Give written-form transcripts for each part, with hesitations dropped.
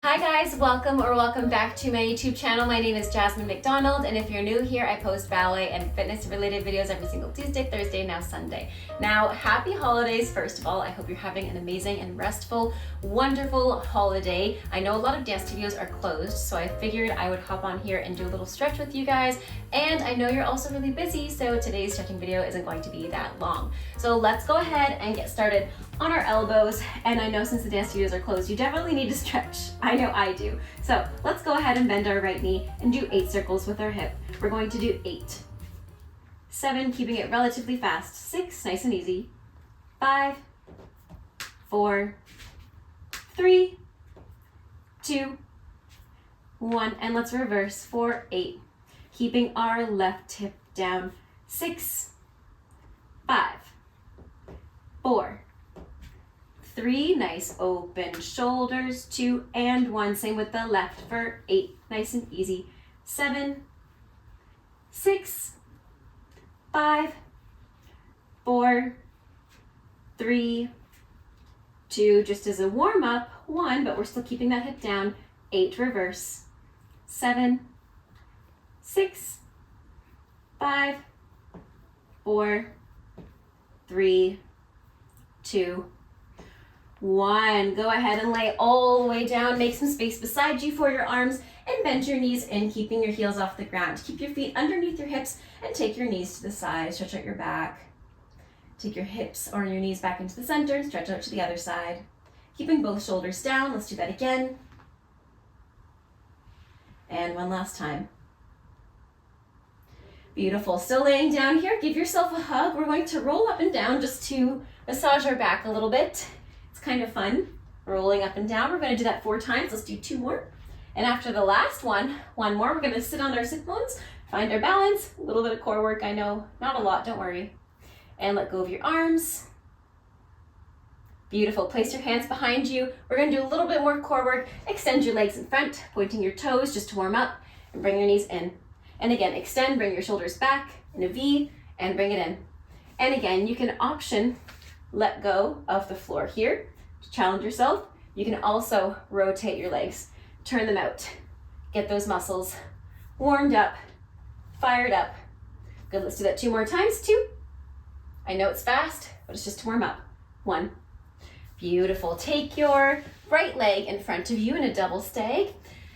Hi guys, welcome back to my YouTube channel. My name is Jasmine McDonald, and if you're new here, I post ballet and fitness related videos every single Tuesday, Thursday, now Sunday. Now, happy holidays, first of all. I hope you're having an amazing and restful, wonderful holiday. I know a lot of dance studios are closed, so I figured I would hop on here and do a little stretch with you guys. And I know you're also really busy, so today's stretching video isn't going to be that long. So let's go ahead and get started on our elbows. And I know since the dance studios are closed, you definitely need to stretch. I know I do. So let's go ahead and bend our right knee and do 8 circles with our hip. We're going to do 8, 7, keeping it relatively fast, 6, nice and easy, 5, 4, 3, 2, 1, and let's reverse for 8, keeping our left hip down, 6, 5, 4, 3, nice open shoulders, 2 and 1, same with the left for 8, nice and easy, 7, 6, 5, 4, 3, 2, just as a warm up, 1, but we're still keeping that hip down, 8, reverse, 7, 6, 5, 4, 3, 2, 1. Go ahead and lay all the way down. Make some space beside you for your arms and bend your knees in, keeping your heels off the ground. Keep your feet underneath your hips and take your knees to the side. Stretch out your back. Take your hips or your knees back into the center and stretch out to the other side. Keeping both shoulders down. Let's do that again. And one last time. Beautiful. Still laying down here. Give yourself a hug. We're going to roll up and down just to massage our back a little bit. It's kind of fun, rolling up and down. We're going to do that 4 times. Let's do 2 more. And after the last one more, we're going to sit on our sit bones, find our balance, a little bit of core work, I know, not a lot, don't worry. And let go of your arms. Beautiful. Place your hands behind you. We're going to do a little bit more core work. Extend your legs in front, pointing your toes just to warm up, and bring your knees in. And again, extend, bring your shoulders back in a V, and bring it in. And again, you can option let go of the floor here to challenge yourself. You can also rotate your legs, turn them out, get those muscles warmed up, fired up. Good, let's do that 2 more times. 2. I know it's fast, but it's just to warm up. 1. Beautiful. Take your right leg in front of you in a double stag,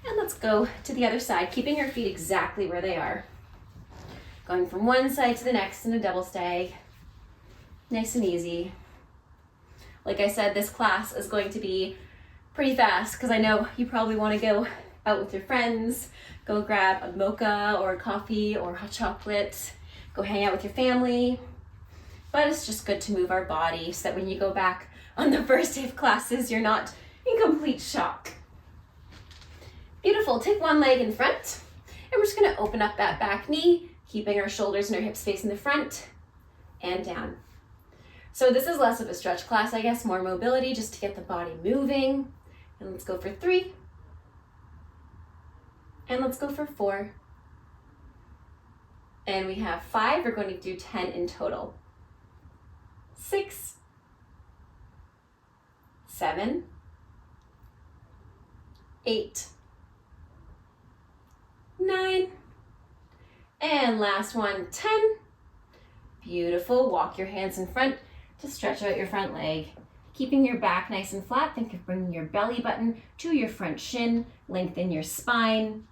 and let's go to the other side, keeping your feet exactly where they are. Going from one side to the next in a double stag. Nice and easy. Like I said, this class is going to be pretty fast because I know you probably want to go out with your friends, go grab a mocha or a coffee or hot chocolate, go hang out with your family. But it's just good to move our body so that when you go back on the first day of classes, you're not in complete shock. Beautiful. Take one leg in front, and we're just going to open up that back knee, keeping our shoulders and our hips facing the front and down. So this is less of a stretch class, I guess, more mobility just to get the body moving. And let's go for 3. And let's go for 4. And we have 5. We're going to do 10 in total. 6, 7, 8, 9, and last one, 10. Beautiful. Walk your hands in front to stretch out your front leg. Keeping your back nice and flat, think of bringing your belly button to your front shin, lengthen your spine,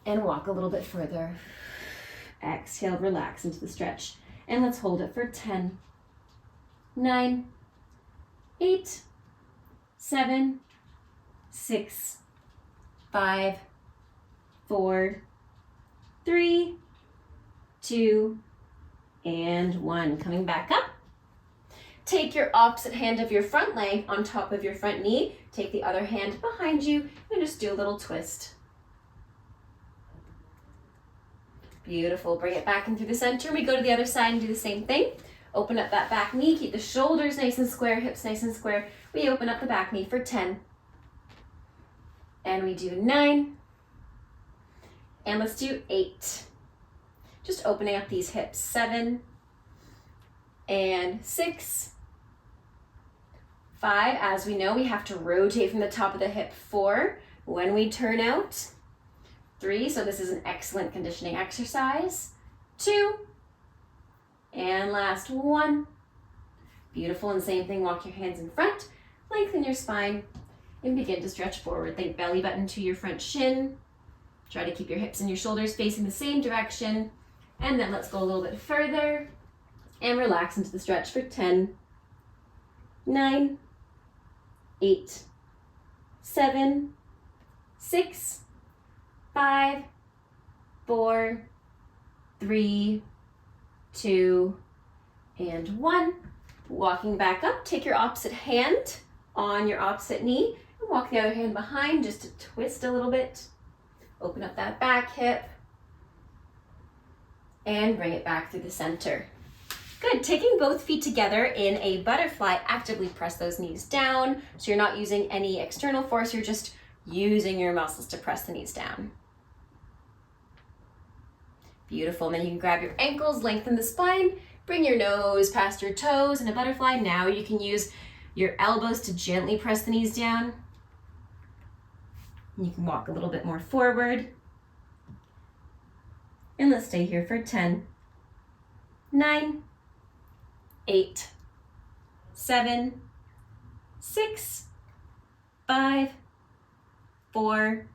and walk a little bit further. Exhale, relax into the stretch. And let's hold it for 10, 9, 8, 7, 6, 5, 4, 3, 2, and 1. Coming back up. Take your opposite hand of your front leg on top of your front knee. Take the other hand behind you and just do a little twist. Beautiful. Bring it back in through the center. We go to the other side and do the same thing. Open up that back knee. Keep the shoulders nice and square, hips nice and square. We open up the back knee for 10. And we do 9. And let's do 8. Just opening up these hips. 7 and 6, 5, as we know, we have to rotate from the top of the hip. 4, when we turn out. 3, so this is an excellent conditioning exercise. 2, and last 1. Beautiful, and same thing, walk your hands in front, lengthen your spine, and begin to stretch forward. Think belly button to your front shin. Try to keep your hips and your shoulders facing the same direction. And then let's go a little bit further and relax into the stretch for 10, 9, 8, 7, 6, 5, 4, 3, 2, and 1. Walking back up, take your opposite hand on your opposite knee and walk the other hand behind just to twist a little bit. Open up that back hip and bring it back through the center. Good, taking both feet together in a butterfly, actively press those knees down. So you're not using any external force, you're just using your muscles to press the knees down. Beautiful, and then you can grab your ankles, lengthen the spine, bring your nose past your toes in a butterfly. Now you can use your elbows to gently press the knees down. You can walk a little bit more forward. And let's stay here for 10, 9, 8, 7, 6, 5, 4,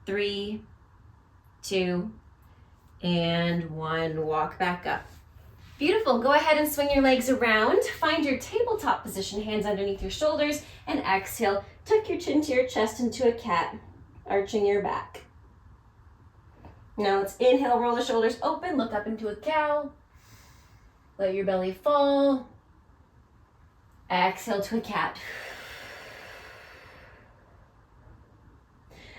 3, 2, and 1. Walk back up. Beautiful. Go ahead and swing your legs around. Find your tabletop position, hands underneath your shoulders, and exhale. Tuck your chin to your chest into a cat, arching your back. Now let's inhale, roll the shoulders open, look up into a cow. Let your belly fall. Exhale to a cat.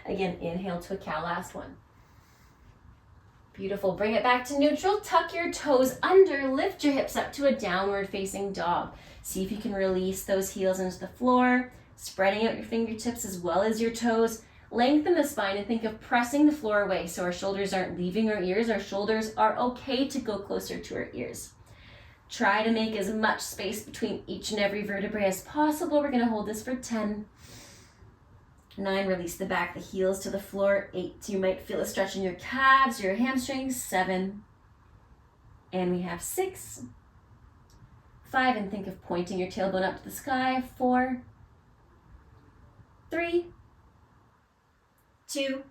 Again, inhale to a cow, last one. Beautiful, bring it back to neutral, tuck your toes under, lift your hips up to a downward facing dog. See if you can release those heels into the floor, spreading out your fingertips as well as your toes. Lengthen the spine and think of pressing the floor away so our shoulders aren't leaving our ears. Our shoulders are okay to go closer to our ears. Try to make as much space between each and every vertebrae as possible. We're gonna hold this for 10, 9, release the back, the heels to the floor. 8, you might feel a stretch in your calves, your hamstrings. 7, and we have 6, 5, and think of pointing your tailbone up to the sky. 4, 3, 2,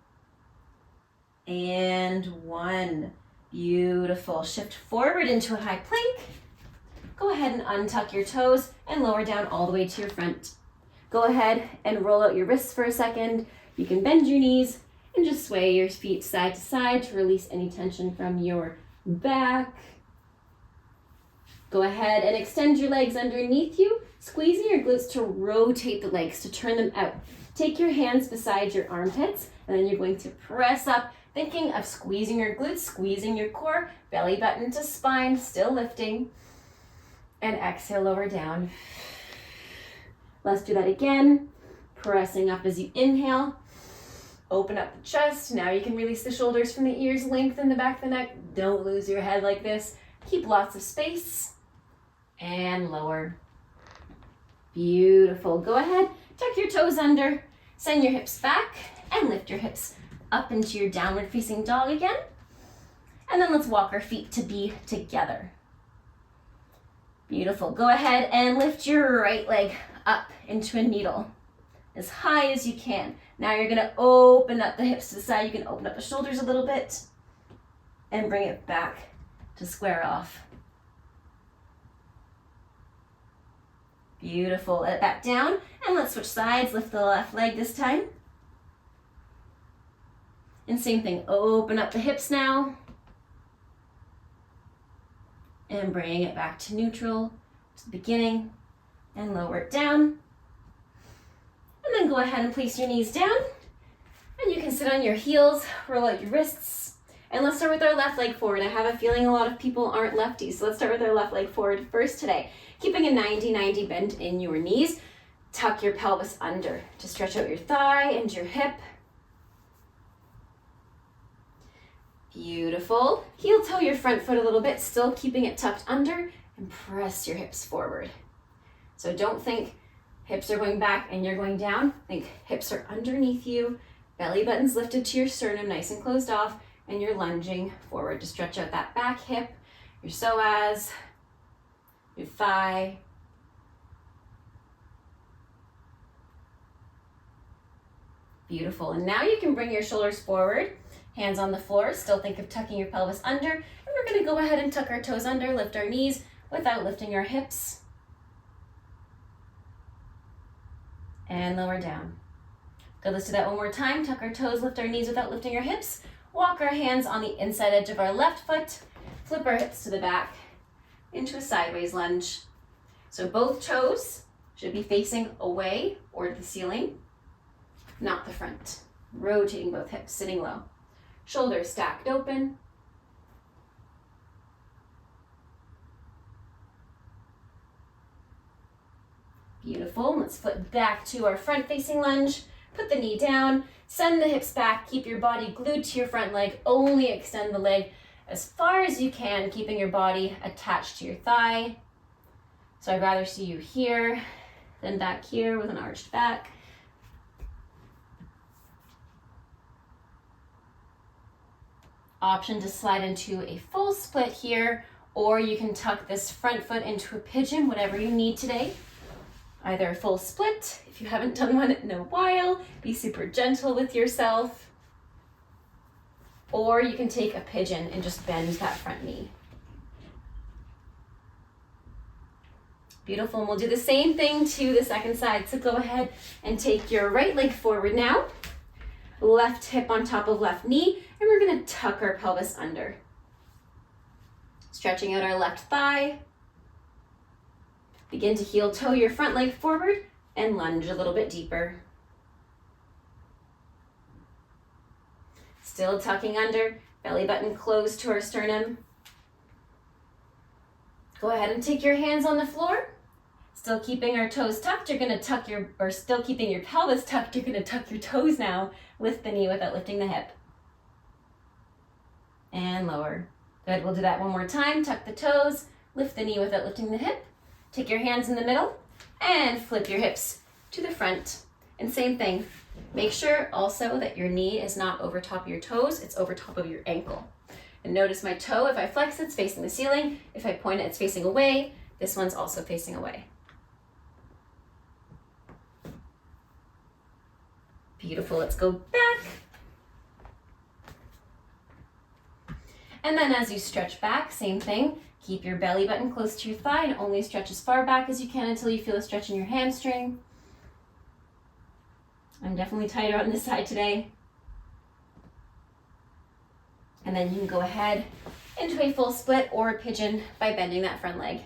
and 1. Beautiful. Shift forward into a high plank. Go ahead and untuck your toes and lower down all the way to your front. Go ahead and roll out your wrists for a second. You can bend your knees and just sway your feet side to side to release any tension from your back. Go ahead and extend your legs underneath you, squeezing your glutes to rotate the legs, to turn them out. Take your hands beside your armpits, and then you're going to press up, thinking of squeezing your glutes, squeezing your core, belly button to spine, still lifting. And exhale, lower down. Let's do that again. Pressing up as you inhale. Open up the chest. Now you can release the shoulders from the ears, lengthen the back of the neck. Don't lose your head like this. Keep lots of space. And lower. Beautiful. Go ahead, tuck your toes under, send your hips back, and lift your hips up into your downward facing dog again. And then let's walk our feet to be together. Beautiful. Go ahead and lift your right leg up into a needle as high as you can. Now you're going to open up the hips to the side. You can open up the shoulders a little bit and bring it back to square off. Beautiful. Let it back down, and let's switch sides. Lift the left leg this time. And same thing, open up the hips now. And bring it back to neutral, to the beginning, and lower it down. And then go ahead and place your knees down. And you can sit on your heels, roll out your wrists. And let's start with our left leg forward. I have a feeling a lot of people aren't lefties, so let's start with our left leg forward first today. Keeping a 90-90 bend in your knees. Tuck your pelvis under to stretch out your thigh and your hip. Beautiful. Heel toe your front foot a little bit, still keeping it tucked under, and press your hips forward. So don't think Hips are going back and you're going down. Think hips are underneath you, belly button's lifted to your sternum, nice and closed off, and you're lunging forward to stretch out that back hip, your psoas, your thigh. Beautiful. And now you can bring your shoulders forward, hands on the floor. Still think of tucking your pelvis under. And we're going to go ahead and tuck our toes under, lift our knees without lifting our hips. And lower down. Good, let's do that one more time. Tuck our toes, lift our knees without lifting our hips. Walk our hands on the inside edge of our left foot. Flip our hips to the back into a sideways lunge. So both toes should be facing away or to the ceiling, not the front. Rotating both hips, sitting low. Shoulders stacked open. Beautiful. Let's flip back to our front facing lunge. Put the knee down, send the hips back, keep your body glued to your front leg, only extend the leg as far as you can, keeping your body attached to your thigh. So I'd rather see you here than back here with an arched back. Option to slide into a full split here, or you can tuck this front foot into a pigeon, whatever you need today. Either a full split, if you haven't done one in a while, be super gentle with yourself. Or you can take a pigeon and just bend that front knee. Beautiful, and we'll do the same thing to the second side. So go ahead and take your right leg forward now. Left hip on top of left knee, and we're gonna tuck our pelvis under. Stretching out our left thigh. Begin to heel toe your front leg forward and lunge a little bit deeper. Still tucking under, belly button closed to our sternum. Go ahead and take your hands on the floor. Still keeping our toes tucked, you're gonna tuck still keeping your pelvis tucked, you're gonna tuck your toes now. Lift the knee without lifting the hip. And lower. Good, we'll do that one more time. Tuck the toes, lift the knee without lifting the hip. Take your hands in the middle and flip your hips to the front. And same thing, make sure also that your knee is not over top of your toes, it's over top of your ankle. And notice my toe, if I flex, it's facing the ceiling. If I point it, it's facing away. This one's also facing away. Beautiful, let's go back. And then as you stretch back, same thing. Keep your belly button close to your thigh and only stretch as far back as you can until you feel a stretch in your hamstring. I'm definitely tighter on this side today. And then you can go ahead into a full split or a pigeon by bending that front leg.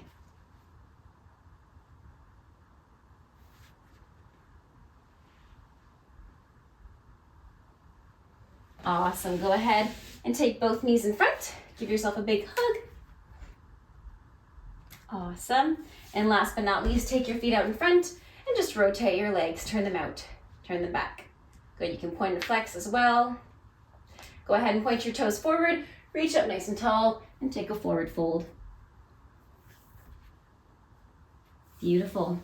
Awesome, go ahead and take both knees in front. Give yourself a big hug. Awesome. And last but not least, take your feet out in front and just rotate your legs. Turn them out, turn them back. Good, you can point and flex as well. Go ahead and point your toes forward, reach up nice and tall, and take a forward fold. Beautiful.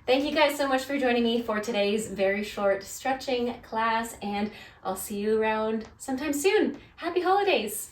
Thank you guys so much for joining me for today's very short stretching class, and I'll see you around sometime soon. Happy holidays.